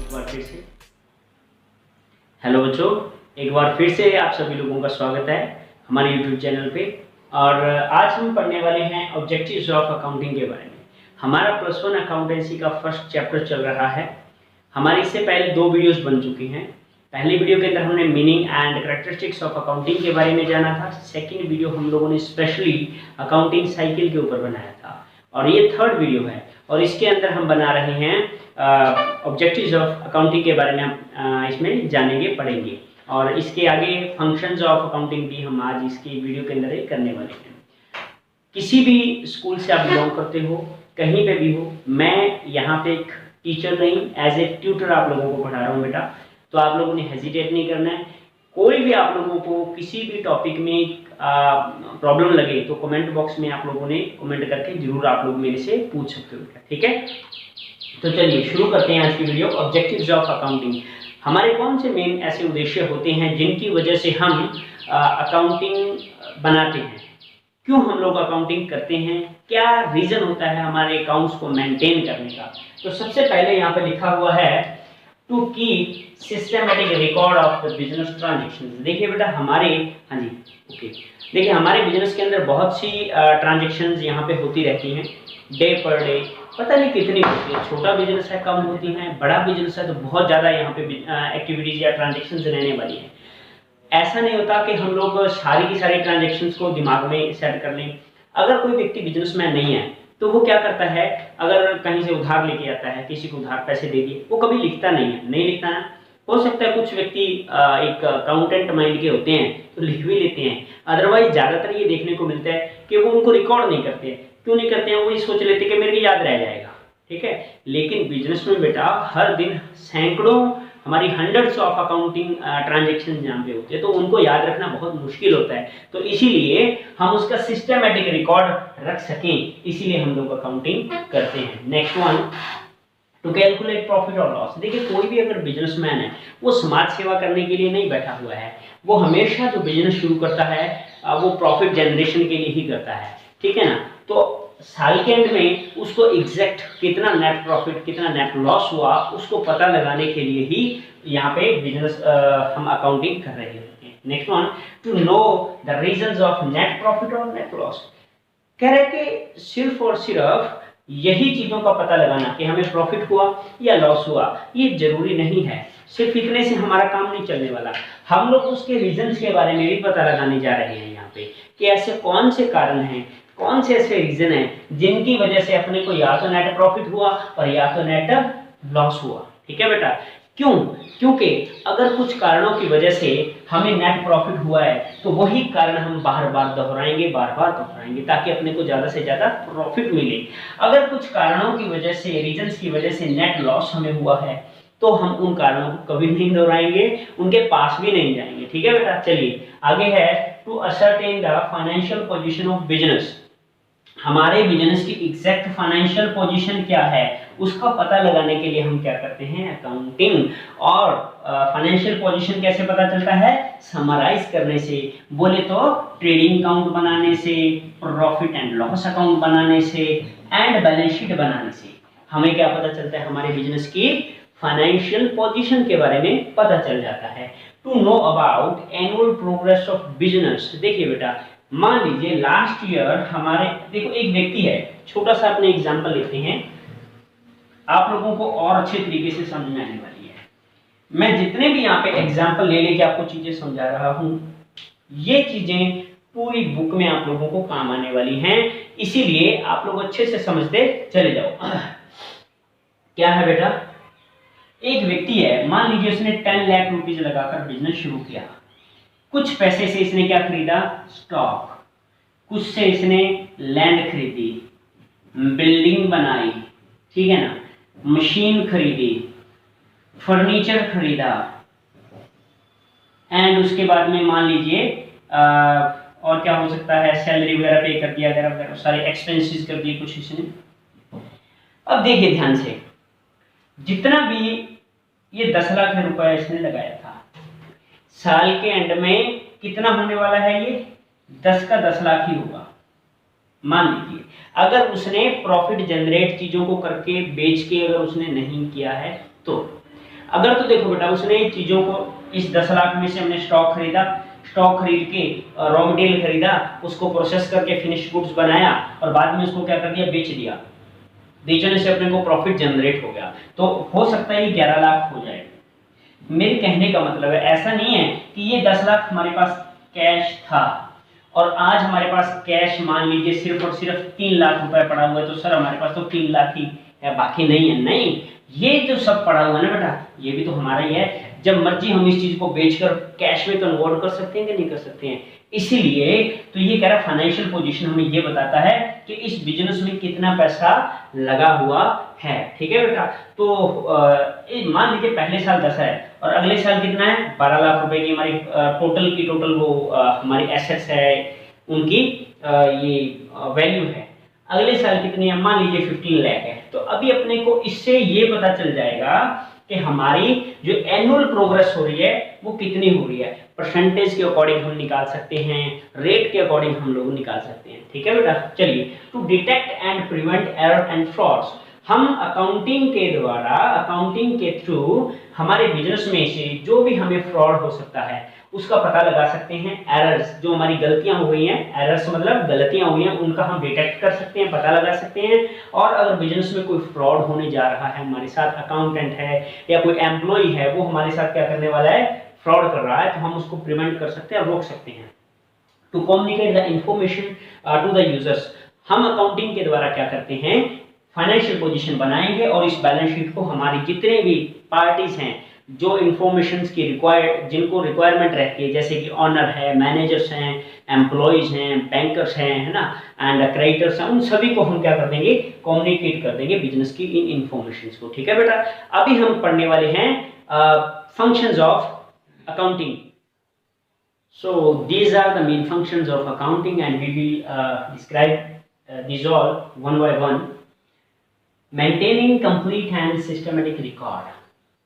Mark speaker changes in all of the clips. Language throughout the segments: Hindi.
Speaker 1: एक बार फिर से हेलो बच्चों, एक बार फिर से आप सभी लोगों का स्वागत है हमारे YouTube चैनल पे। और आज हम पढ़ने वाले हैं ऑब्जेक्टिव्स ऑफ अकाउंटिंग के बारे में। हमारा +1 अकाउंटेंसी का फर्स्ट चैप्टर चल रहा है। हमारी इससे पहले 2 वीडियोस बन चुकी हैं। पहली वीडियो के अंदर हमने meaning and characteristics of accounting के बारे में जाना था। सेकंड वीडियो हम लोगों ने स्पेशली अकाउंटिंग साइकिल के ऊपर बनाया था और ये थर्ड वीडियो है और इसके अंदर हम बना रहे हैं ऑब्जेक्टिव्स ऑफ अकाउंटिंग के बारे में। हम इसमें जानेंगे, पढ़ेंगे और इसके आगे फंक्शंस ऑफ अकाउंटिंग भी हम आज इसकी वीडियो के अंदर करने वाले हैं। किसी भी स्कूल से आप बिलोंग करते हो, कहीं पे भी हो, मैं यहाँ पे एक टीचर नहीं, एज ए ट्यूटर आप लोगों को पढ़ा रहा हूँ बेटा। तो आप लोगों ने हेजिटेट नहीं करना है। कोई भी आप लोगों को किसी भी टॉपिक में प्रॉब्लम लगे तो कमेंट बॉक्स में आप लोगों ने कमेंट करके जरूर आप लोग मेरे से पूछ सकते हो, ठीक है। तो चलिए शुरू करते हैं आज की वीडियो। ऑब्जेक्टिव्स ऑफ अकाउंटिंग, हमारे कौन से मेन ऐसे उद्देश्य होते हैं जिनकी वजह से हम अकाउंटिंग बनाते हैं, क्यों हम लोग अकाउंटिंग करते हैं, क्या रीजन होता है हमारे अकाउंट्स को मेंटेन करने का। तो सबसे पहले यहाँ पे लिखा हुआ है to keep systematic record of the business transactions. देखिए बेटा हमारे, हाँ जी ओके, देखिए हमारे बिजनेस के अंदर बहुत सी ट्रांजेक्शंस यहाँ पे होती रहती हैं डे पर डे, पता नहीं कितनी होती है। छोटा बिजनेस है कम होती हैं, बड़ा बिजनेस है तो बहुत ज़्यादा यहाँ पे एक्टिविटीज़ या ट्रांजेक्शंस रहने वाली हैं। ऐसा नहीं होता कि हम लोग सारी की सारी ट्रांजेक्शंस को दिमाग में सेट कर लें। अगर कोई व्यक्ति बिजनेसमैन नहीं है तो वो क्या करता है, अगर कहीं से उधार लेके आता है, किसी को उधार पैसे दे दिए, वो कभी लिखता नहीं है, नहीं लिखता है। हो सकता है कुछ व्यक्ति एक अकाउंटेंट माइंड के होते हैं तो लिख भी लेते हैं, अदरवाइज ज़्यादातर ये देखने को मिलता है कि वो उनको रिकॉर्ड नहीं करते। क्यों नहीं करते हैं, वो ये सोच लेते हैं कि मेरे को याद रह जाएगा, ठीक है। लेकिन बिजनेस में बेटा हर दिन सैकड़ों, हमारी हंड्रेड्स ऑफ अकाउंटिंग ट्रांजेक्शन जहाँ पे होते हैं तो उनको याद रखना बहुत मुश्किल होता है। तो इसीलिए हम उसका सिस्टमेटिक रिकॉर्ड रख सकें, इसीलिए हम लोग अकाउंटिंग करते हैं। Next one, to calculate profit और लॉस। देखिए कोई भी अगर बिजनेसमैन है वो समाज सेवा करने के लिए नहीं बैठा हुआ है, वो हमेशा जो बिजनेस शुरू करता है वो प्रॉफिट जनरेशन के लिए ही करता है, ठीक है ना। तो साल के एंड में उसको एग्जैक्ट कितना नेट प्रॉफिट, कितना नेट लॉस हुआ, उसको पता लगाने के लिए ही यहाँ पे बिजनेस हम अकाउंटिंग कर रहे हैं। Next one, to know the reasons of net profit और नेट लॉस। कह रहे कि सिर्फ और सिर्फ यही चीजों का पता लगाना कि हमें प्रॉफिट हुआ या लॉस हुआ, ये जरूरी नहीं है। सिर्फ इतने से हमारा काम नहीं चलने वाला, हम लोग उसके रीजंस के बारे में भी पता लगाने जा रहे हैं यहाँ पे कि ऐसे कौन से कारण हैं, कौन से ऐसे रीजन हैं जिनकी वजह से अपने को या तो नेट प्रॉफिट हुआ और या तो नेट लॉस हुआ, ठीक है बेटा। क्यों? क्योंकि अगर कुछ कारणों की वजह से हमें नेट प्रॉफिट हुआ है तो वही कारण हम बार बार दोहराएंगे ताकि अपने को ज़्यादा से ज़्यादा प्रॉफिट मिले। अगर कुछ कारणों की वजह से, रीजंस की वजह से नेट लॉस हमें हुआ है तो हम उन कारणों को कभी नहीं दोहराएंगे, उनके पास भी नहीं जाएंगे, ठीक है बेटा। चलिए आगे है, to ascertain the financial position of business. हमारे बिजनेस की एग्जैक्ट फाइनेंशियल पोजीशन क्या है उसका पता लगाने के लिए हम क्या करते हैं, अकाउंटिंग। और फाइनेंशियल पोजीशन कैसे पता चलता है, समराइज करने से, बोले तो ट्रेडिंग अकाउंट बनाने से, प्रॉफिट एंड लॉस अकाउंट बनाने से एंड बैलेंस शीट बनाने से हमें क्या पता चलता है, हमारे बिजनेस की फाइनेंशियल पोजीशन के बारे में पता चल जाता है। To know about annual progress of business. देखिए बेटा मान लीजिए लास्ट ईयर हमारे, देखो एक व्यक्ति है, छोटा सा अपने एग्जांपल लेते हैं, आप लोगों को और अच्छे तरीके से समझ में आने वाली है। मैं जितने भी यहाँ पे एग्जांपल ले लेके आपको चीजें समझा रहा हूँ, ये चीजें पूरी बुक में आप लोगों को काम आने वाली हैं, इसीलिए आप लोग अच्छे से समझते चले जाओ। क्या है बेटा, एक व्यक्ति है, मान लीजिए उसने 10 लाख रुपीज लगाकर बिजनेस शुरू किया। कुछ पैसे से इसने क्या खरीदा, स्टॉक, कुछ से इसने लैंड खरीदी, बिल्डिंग बनाई, ठीक है ना, मशीन खरीदी, फर्नीचर खरीदा एंड उसके बाद में मान लीजिए और क्या हो सकता है, सैलरी वगैरह पे कर दिया, वगैरह वगैरह सारे एक्सपेंसेस कर दिए कुछ इसने। अब देखिए ध्यान से, जितना भी ये 10 लाख रुपए इसने लगाया था, साल के एंड में कितना होने वाला है, ये 10 का 10 लाख ही होगा। मान लीजिए अगर उसने प्रॉफिट जनरेट चीजों को करके बेच के अगर उसने नहीं किया है तो अगर तो देखो बेटा उसने चीज़ों को इस 10 लाख में से हमने स्टॉक खरीदा, स्टॉक खरीद के रॉ मटेरियल खरीदा, उसको प्रोसेस करके फिनिश गुड्स बनाया और बाद में उसको क्या कर दिया, बेच दिया। बेचने से अपने को प्रॉफिट जनरेट हो गया, तो हो सकता है ये 11 लाख हो जाए। मेरे कहने का मतलब है ऐसा नहीं है कि ये 10 लाख हमारे पास कैश था और आज हमारे पास कैश मान लीजिए सिर्फ और सिर्फ 3 लाख रुपए पड़ा हुआ है, तो सर हमारे पास तो 3 लाख ही है, बाकी नहीं है। नहीं, ये जो सब पड़ा हुआ है ना बेटा, ये भी तो हमारा ही है। जब मर्जी हम इस चीज को बेचकर कैश में कन्वर्ट कर सकते हैं कि नहीं कर सकते हैं। इसीलिए तो ये कह रहा फाइनेंशियल पोजीशन हमें ये बताता है कि इस बिजनेस में कितना पैसा लगा हुआ है। ठीक है बेटा, तो मान लीजिए पहले साल 10 है और अगले साल कितना है, 12 लाख रुपए की हमारी टोटल वो हमारी एसेट्स है, उनकी ये वैल्यू है। अगले साल कितनी है, मान लीजिए 15 लाख है। तो अभी अपने को इससे ये पता चल जाएगा कि हमारी जो एनुअल प्रोग्रेस हो रही है वो कितनी हो रही है। परसेंटेज के अकॉर्डिंग हम निकाल सकते हैं, रेट के अकॉर्डिंग हम लोग निकाल सकते हैं। ठीक है बेटा, चलिए, to detect and prevent error and frauds, हम अकाउंटिंग के द्वारा, अकाउंटिंग के थ्रू हमारे बिजनेस में से जो भी हमें फ्रॉड हो सकता है उसका पता लगा सकते हैं। एरर्स, जो हमारी गलतियां हो रही हैं, एरर्स मतलब गलतियां हुई हैं, उनका हम डिटेक्ट कर सकते हैं, पता लगा सकते हैं। और अगर बिजनेस में कोई फ्रॉड होने जा रहा है, हमारे साथ अकाउंटेंट है या कोई एम्प्लॉय है, वो हमारे साथ क्या करने वाला है, फ्रॉड कर रहा है, तो हम उसको प्रिवेंट कर सकते हैं, रोक सकते हैं। To communicate the information to the users, हम अकाउंटिंग के द्वारा क्या करते हैं, फाइनेंशियल पोजीशन बनाएंगे और इस बैलेंस शीट को हमारी जितने भी पार्टीज हैं जो इंफॉर्मेशंस की जिनको रिक्वायरमेंट रहती है, जैसे कि ऑनर है, मैनेजर्स हैं, एम्प्लॉयज हैं, बैंकर्स हैं, है ना, एंड क्रेडिटर्स हैं, उन सभी को हम क्या कर देंगे, कम्युनिकेट कर देंगे बिजनेस की इन इंफॉर्मेशंस को। ठीक है बेटा, अभी हम पढ़ने वाले हैं functions of accounting. So these are the main functions of accounting and we will describe these all one by one. Maintaining complete and systematic record.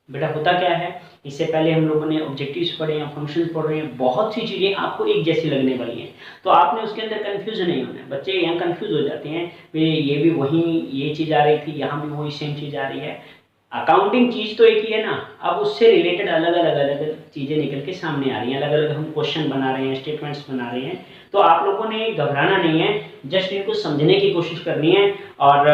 Speaker 1: बेटा होता क्या है, इससे पहले हम लोगों ने ऑब्जेक्टिव्स पढ़े हैं, फंक्शंस पढ़ रहे हैं, बहुत सी चीज़ें आपको एक जैसी लगने वाली हैं, तो आपने उसके अंदर कंफ्यूज नहीं होना है। बच्चे यहाँ कंफ्यूज हो जाते हैं, ये भी वही ये चीज़ आ रही थी, यहाँ भी वही सेम चीज़ आ रही है। अकाउंटिंग चीज तो एक ही है ना, अब उससे रिलेटेड अलग अलग चीजें निकल के सामने आ रही हैं, अलग अलग हम क्वेश्चन बना रहे हैं, स्टेटमेंट्स बना रहे हैं, तो आप लोगों ने घबराना नहीं है, जस्ट इनको समझने की कोशिश करनी है और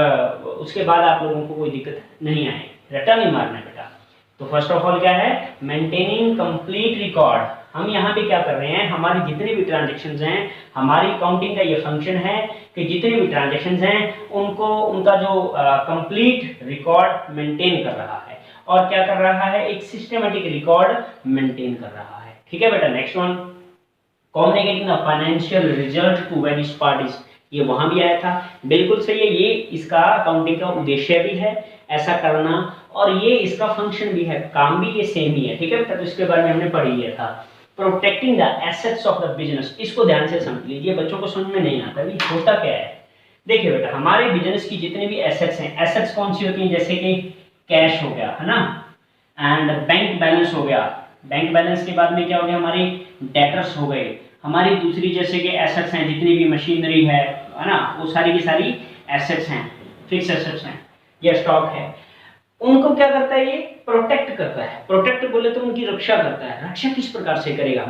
Speaker 1: उसके बाद आप लोगों को कोई दिक्कत नहीं आए, रटा नहीं मारना है बेटा। तो फर्स्ट ऑफ ऑल क्या है, मेंटेनिंग कंप्लीट रिकॉर्ड। हम यहाँ पे क्या कर रहे हैं, हमारी जितनी भी ट्रांजेक्शन्स हैं, हमारी अकाउंटिंग का ये फंक्शन है कि जितनी भी ट्रांजेक्शन्स हैं उनको, उनका जो कंप्लीट रिकॉर्ड मेंटेन कर रहा है। और क्या कर रहा है, एक सिस्टमेटिक रिकॉर्ड मेंटेन कर रहा है। ठीक है बेटा, next one, communicating the financial result to various parties, ये वहां भी आया था, बिल्कुल सही है, ये इसका अकाउंटिंग का उद्देश्य भी है ऐसा करना, और ये इसका फंक्शन भी है, काम भी ये सेम ही है। ठीक है बेटा, तो इसके बारे में हमने पढ़ लिया था। Protecting the assets of the business, इसको ध्यान से समझ लीजिए, बच्चों को समझ में नहीं आता भी होता क्या है। देखिए बेटा, हमारे बिजनेस की जितनी भी एसेट्स हैं, एसेट्स कौन सी होती हैं, जैसे कि कैश हो गया, है ना, एंड बैंक बैलेंस हो गया, बैंक बैलेंस के बाद में क्या हो गया, हमारी डेटर्स हो गए, हमारी दूसरी जैसे कि एसेट्स हैं, जितनी भी मशीनरी है ना, वो सारी की सारी एसेट्स हैं, फिक्स एसेट्स हैं या स्टॉक है, उनको क्या करता है, ये प्रोटेक्ट करता है। प्रोटेक्ट बोले तो उनकी रक्षा करता है। रक्षा किस प्रकार से करेगा,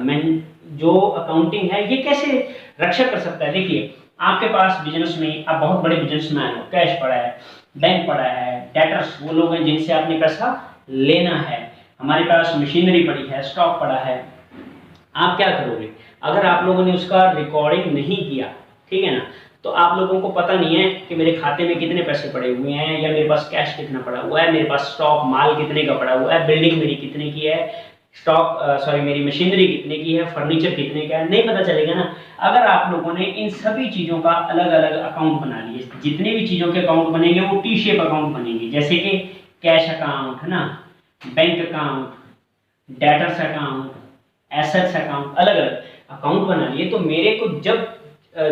Speaker 1: जो अकाउंटिंग है ये कैसे रक्षा कर सकता है। देखिए, आपके पास बिजनेस में, आप बहुत बड़े बिजनेसमैन हो, कैश पड़ा है, बैंक पड़ा है, डेटर्स वो लोग हैं जिनसे आपने पैसा लेना है, हमारे पास मशीनरी पड़ी है, स्टॉक पड़ा है, आप क्या करोगे, अगर आप लोगों ने उसका रिकॉर्डिंग नहीं किया, ठीक है ना, तो आप लोगों को पता नहीं है कि मेरे खाते में कितने पैसे पड़े हुए हैं, या मेरे पास कैश कितना पड़ा हुआ है, मेरे पास स्टॉक माल कितने का पड़ा हुआ है, बिल्डिंग मेरी कितने की है, स्टॉक मेरी मशीनरी कितने की है, फर्नीचर कितने का है, नहीं पता चलेगा ना। अगर आप लोगों ने इन सभी चीज़ों का अलग अलग अकाउंट बना लिए, जितने भी चीज़ों के अकाउंट बनेंगे वो टी शेप अकाउंट बनेंगे, जैसे कि कैश अकाउंट, है ना, bank account, debtors account, assets account, अलग अलग अकाउंट बना लिए, तो मेरे को जब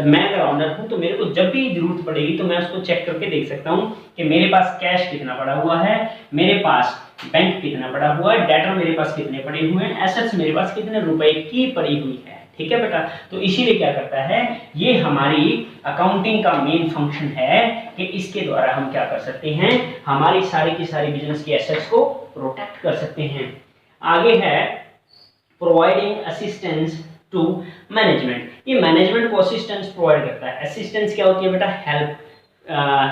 Speaker 1: मैं अगर ऑनर हूं तो मेरे को जब भी जरूरत पड़ेगी तो मैं उसको चेक करके देख सकता हूं कि मेरे पास कैश कितना पड़ा हुआ है, मेरे पास बैंक कितना पड़ा हुआ है, डेटर मेरे पास कितने पड़े हुए हैं, एसेट्स मेरे पास कितने रुपए की पड़ी हुई है। ठीक है बेटा, तो इसीलिए क्या करता है, ये हमारी अकाउंटिंग का मेन फंक्शन है कि इसके द्वारा हम क्या कर सकते हैं, हमारी सारी की सारी बिजनेस की एसेट्स को प्रोटेक्ट कर सकते हैं। आगे है प्रोवाइडिंग असिस्टेंस टू मैनेजमेंट। ये मैनेजमेंट को असिस्टेंस प्रोवाइड करता है। असिस्टेंस क्या होती है बेटा? हेल्प,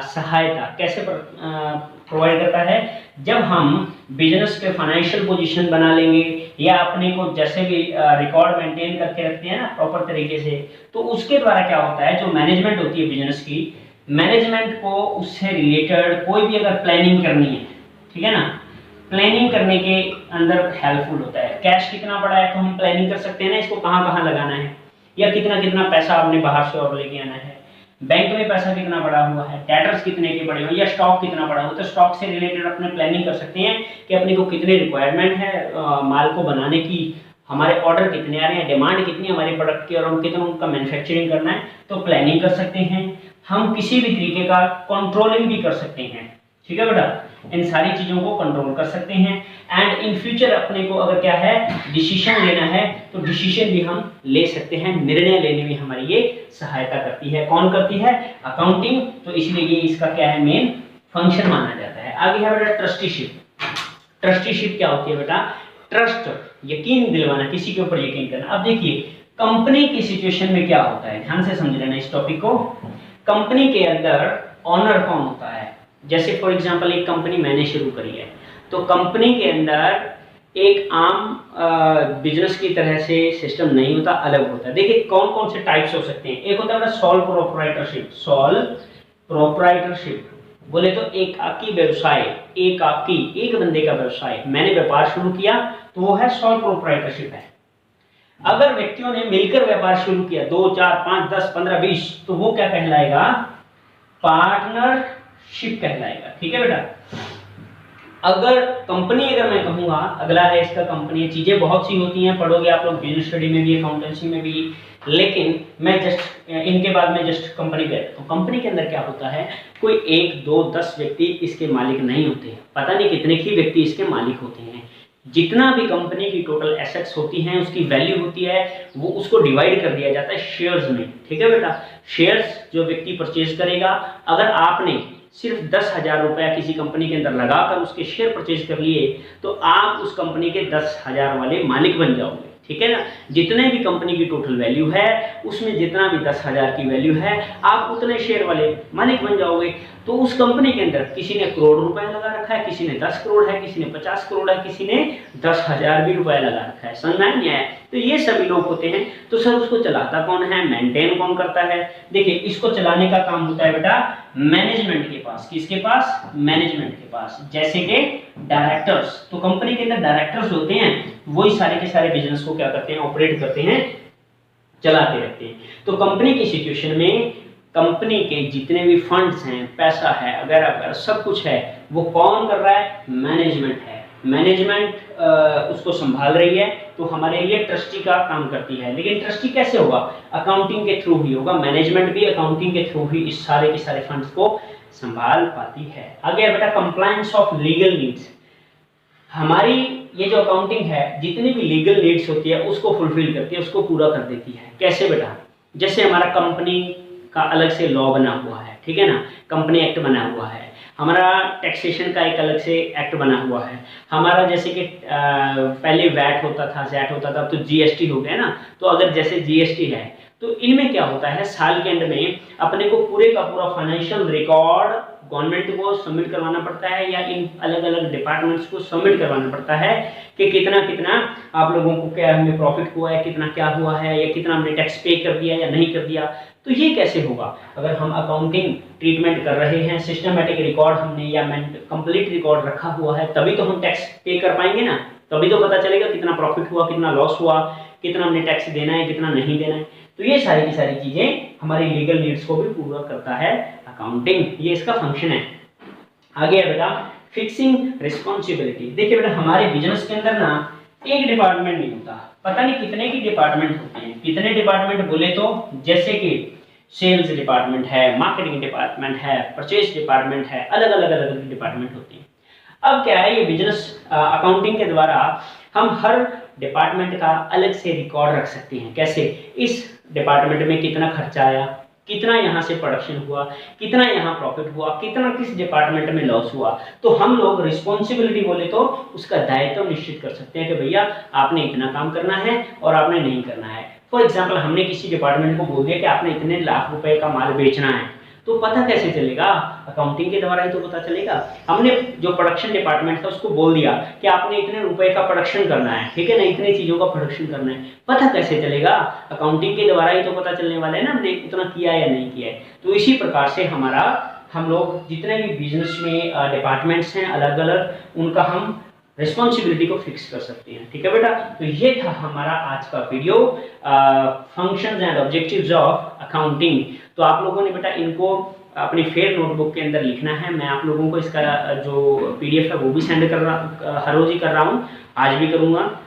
Speaker 1: सहायता। कैसे प्रोवाइड करता है? जब हम बिजनेस के फाइनेंशियल पोजीशन बना लेंगे या अपने को जैसे भी रिकॉर्ड मेंटेन करके रखते हैं ना प्रॉपर तरीके से, तो उसके द्वारा क्या होता है, जो मैनेजमेंट होती है बिजनेस की, मैनेजमेंट को उससे रिलेटेड कोई भी अगर प्लानिंग करनी है, ठीक है ना, प्लानिंग करने के अंदर हेल्पफुल होता है। कैश कितना पड़ा है तो हम प्लानिंग कर सकते हैं ना, इसको कहाँ कहाँ लगाना है, या कितना कितना पैसा आपने बाहर से और लेके आना है, बैंक में पैसा कितना पड़ा हुआ है, डेटर्स कितने के पड़े हुए, या स्टॉक कितना पड़ा हुआ, तो स्टॉक से रिलेटेड अपने प्लानिंग कर सकते हैं कि अपने को कितनी रिक्वायरमेंट है माल को बनाने की, हमारे ऑर्डर कितने आ रहे हैं, डिमांड कितनी है हमारे प्रोडक्ट की, और हम कितना उनका मैन्युफैक्चरिंग करना है, तो प्लानिंग कर सकते हैं। हम किसी भी तरीके का कंट्रोलिंग भी कर सकते हैं, ठीक है बेटा, इन सारी चीजों को कंट्रोल कर सकते हैं। एंड इन फ्यूचर अपने को अगर क्या है डिसीजन लेना है तो डिसीजन भी हम ले सकते हैं, निर्णय लेने में हमारी ये सहायता करती है। कौन करती है? अकाउंटिंग। तो इसलिए ये इसका क्या है, मेन फंक्शन माना जाता है। आगे है बेटा ट्रस्टीशिप। ट्रस्टीशिप क्या होती है बेटा? ट्रस्ट, यकीन दिलवाना, किसी के ऊपर यकीन करना। अब देखिए कंपनी की सिचुएशन में क्या होता है, ध्यान से समझ लेना इस टॉपिक को। कंपनी के अंदर ऑनर कौन होता है? जैसे फॉर एग्जांपल एक कंपनी मैंने शुरू करी है, तो कंपनी के अंदर एक आम बिजनेस की तरह से सिस्टम नहीं होता, अलग होता है। देखिए कौन कौन से टाइप्स हो सकते हैं। एक होता है सोल प्रोप्राइटरशिप। सोल प्रोप्राइटरशिप बोले तो एक आपकी व्यवसाय, एक आपकी एक बंदे का व्यवसाय, मैंने व्यापार शुरू किया तो वो है सोल प्रोप्राइटरशिप है। अगर व्यक्तियों ने मिलकर व्यापार शुरू किया 2, 4, 5, 10, 15, 20, तो वो क्या कहलाएगा? पार्टनरशिप कहलाएगा, ठीक है बेटा। अगर कंपनी, अगर मैं कहूंगा, अगला है इसका कंपनी, चीजें बहुत सी होती हैं, पढ़ोगे आप लोग बिजनेस स्टडी में भी, अकाउंटेंसी में भी, लेकिन मैं जस्ट इनके बाद में जस्ट कंपनी पे, तो कंपनी के अंदर क्या होता है, कोई 1, 2, 10 व्यक्ति इसके मालिक नहीं होते, पता नहीं कितने ही व्यक्ति इसके मालिक होते हैं। जितना भी कंपनी की टोटल एसेट्स होती हैं, उसकी वैल्यू होती है, वो उसको डिवाइड कर दिया जाता है शेयर्स में, ठीक है बेटा। शेयर्स जो व्यक्ति परचेज करेगा, अगर आपने सिर्फ 10,000 रुपया किसी कंपनी के अंदर लगाकर उसके शेयर परचेज कर लिए, तो आप उस कंपनी के 10,000 वाले मालिक बन जाओगे, ठीक है ना। जितने भी कंपनी की टोटल वैल्यू है उसमें जितना भी 10,000 की वैल्यू है, आप उतने शेयर वाले मालिक बन जाओगे। तो उस कंपनी के अंदर किसी ने करोड़ रुपए लगा रखा है, किसी ने 10 करोड़ है, किसी ने 50 करोड़ है, किसी ने 10,000 भी रुपया लगा रखा है, समझ में नहीं आया? तो ये सभी लोग होते हैं। तो सर उसको चलाता कौन है, मेंटेन कौन करता है? देखिए इसको चलाने का काम होता है बेटा मैनेजमेंट के पास। किसके पास? मैनेजमेंट के पास। जैसे कि डायरेक्टर्स, तो कंपनी के अंदर डायरेक्टर्स होते हैं, वही सारे के सारे बिजनेस को क्या करते हैं, ऑपरेट करते हैं, चलाते रहते हैं। तो कंपनी की सिचुएशन में कंपनी के जितने भी फंड्स हैं, पैसा है, अगर सब कुछ है, वो कौन कर रहा है? मैनेजमेंट है। मैनेजमेंट उसको संभाल रही है, तो हमारे लिए ट्रस्टी का काम करती है। लेकिन ट्रस्टी कैसे होगा? अकाउंटिंग के थ्रू ही होगा। मैनेजमेंट भी अकाउंटिंग के थ्रू ही इस सारे के सारे फंड्स को संभाल पाती है। आगे बेटा कंप्लायंस ऑफ लीगल नीड्स। हमारी ये जो अकाउंटिंग है, जितनी भी लीगल नीड्स होती है उसको फुलफिल करती है, उसको पूरा कर देती है। कैसे बेटा? जैसे हमारा कंपनी का अलग से लॉ बना हुआ है, ठीक है ना, कंपनी एक्ट बना हुआ है, हमारा टैक्सेशन का एक अलग से एक्ट बना हुआ है, हमारा जैसे कि पहले वैट होता था, जैट होता था, अब तो जीएसटी हो गया ना। तो अगर जैसे जीएसटी है, तो इनमें क्या होता है, साल के एंड में अपने को पूरे का पूरा फाइनेंशियल रिकॉर्ड गवर्नमेंट को सबमिट करवाना पड़ता है, या इन अलग अलग डिपार्टमेंट्स को सबमिट करवाना पड़ता है कि कितना कितना आप लोगों को क्या हमें प्रॉफिट हुआ है, कितना क्या हुआ है, या कितना हमने टैक्स पे कर दिया या नहीं कर दिया। तो ये कैसे होगा? अगर हम अकाउंटिंग ट्रीटमेंट कर रहे हैं, सिस्टमेटिक रिकॉर्ड हमने या कंप्लीट रिकॉर्ड रखा हुआ है, तभी तो हम टैक्स पे कर पाएंगे ना, तभी तो पता चलेगा कितना प्रॉफिट हुआ, कितना लॉस हुआ, कितना हमने टैक्स देना है, कितना नहीं देना है। तो ये सारी की सारी चीजें हमारी लीगल नीड्स को भी पूरा करता है अकाउंटिंग, ये इसका फंक्शन है। आगे है बेटा फिक्सिंग रिस्पॉन्सिबिलिटी। देखिए बेटा हमारे बिजनेस के अंदर ना एक डिपार्टमेंट नहीं होता, पता नहीं कितने की डिपार्टमेंट होते हैं। कितने डिपार्टमेंट बोले तो जैसे कि सेल्स डिपार्टमेंट है, मार्केटिंग डिपार्टमेंट है, परचेज डिपार्टमेंट है, अलग अलग डिपार्टमेंट होते हैं। अब क्या है, ये बिजनेस अकाउंटिंग के द्वारा हम हर डिपार्टमेंट का अलग से रिकॉर्ड रख सकते हैं। कैसे? इस डिपार्टमेंट में कितना खर्चा आया, कितना यहाँ से प्रोडक्शन हुआ, कितना यहाँ प्रॉफिट हुआ, कितना किस डिपार्टमेंट में लॉस हुआ, तो हम लोग रिस्पॉन्सिबिलिटी बोले तो उसका दायित्व निश्चित कर सकते हैं कि भैया आपने इतना काम करना है और आपने नहीं करना है। फॉर एग्जाम्पल हमने किसी डिपार्टमेंट को बोल दिया कि आपने इतने लाख रुपए का माल बेचना है, तो पता कैसे चलेगा? अकाउंटिंग के द्वारा ही तो पता चलेगा। हमने जो प्रोडक्शन डिपार्टमेंट था उसको बोल दिया कि आपने इतने रुपए का प्रोडक्शन करना है, ठीक है ना, इतनी चीजों का प्रोडक्शन करना है, पता कैसे चलेगा? अकाउंटिंग के द्वारा ही तो पता चलने वाला है ना हमने इतना किया या नहीं किया है। तो इसी प्रकार से हम लोग जितने भी बिजनेस में डिपार्टमेंट्स हैं अलग अलग, उनका हम रिस्पॉन्सिबिलिटी को फिक्स कर सकते हैं। ठीक है बेटा, तो ये था हमारा आज का video, functions and objectives of accounting. तो आप लोगों ने बेटा इनको अपनी फेयर नोटबुक के अंदर लिखना है। मैं आप लोगों को इसका जो PDF है वो भी सेंड कर रहा, हर रोज ही कर रहा हूँ, आज भी करूँगा।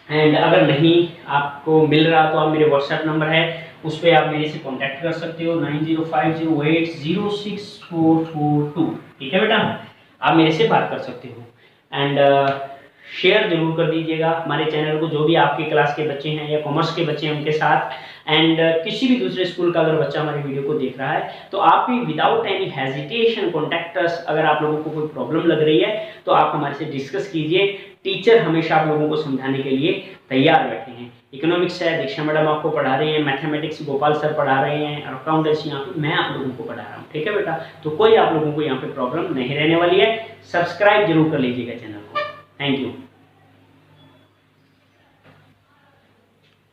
Speaker 1: एंड अगर नहीं आपको मिल रहा तो आप मेरे व्हाट्सएप नंबर है उस पर आप मेरे से कांटेक्ट कर सकते हो 9050806442। ठीक है बेटा, आप मेरे से बात कर सकते हो। एंड शेयर जरूर कर दीजिएगा हमारे चैनल को, जो भी आपके क्लास के बच्चे हैं या कॉमर्स के बच्चे हैं उनके साथ। एंड किसी भी दूसरे स्कूल का अगर बच्चा हमारे वीडियो को देख रहा है तो आप भी without any hesitation contact us. अगर आप लोगों को कोई प्रॉब्लम लग रही है तो आप हमारे से डिस्कस कीजिए। टीचर हमेशा आप लोगों को समझाने के लिए तैयार बैठे हैं। इकोनॉमिक्स है दीक्षा मैडम आपको पढ़ा रही हैं, मैथमेटिक्स गोपाल सर पढ़ा रहे हैं, और अकाउंटेंसी यहाँ पे मैं आप लोगों को पढ़ा रहा हूँ। ठीक है बेटा, तो कोई आप लोगों को यहाँ पे प्रॉब्लम नहीं रहने वाली है। सब्सक्राइब जरूर कर लीजिएगा चैनल को। Thank you.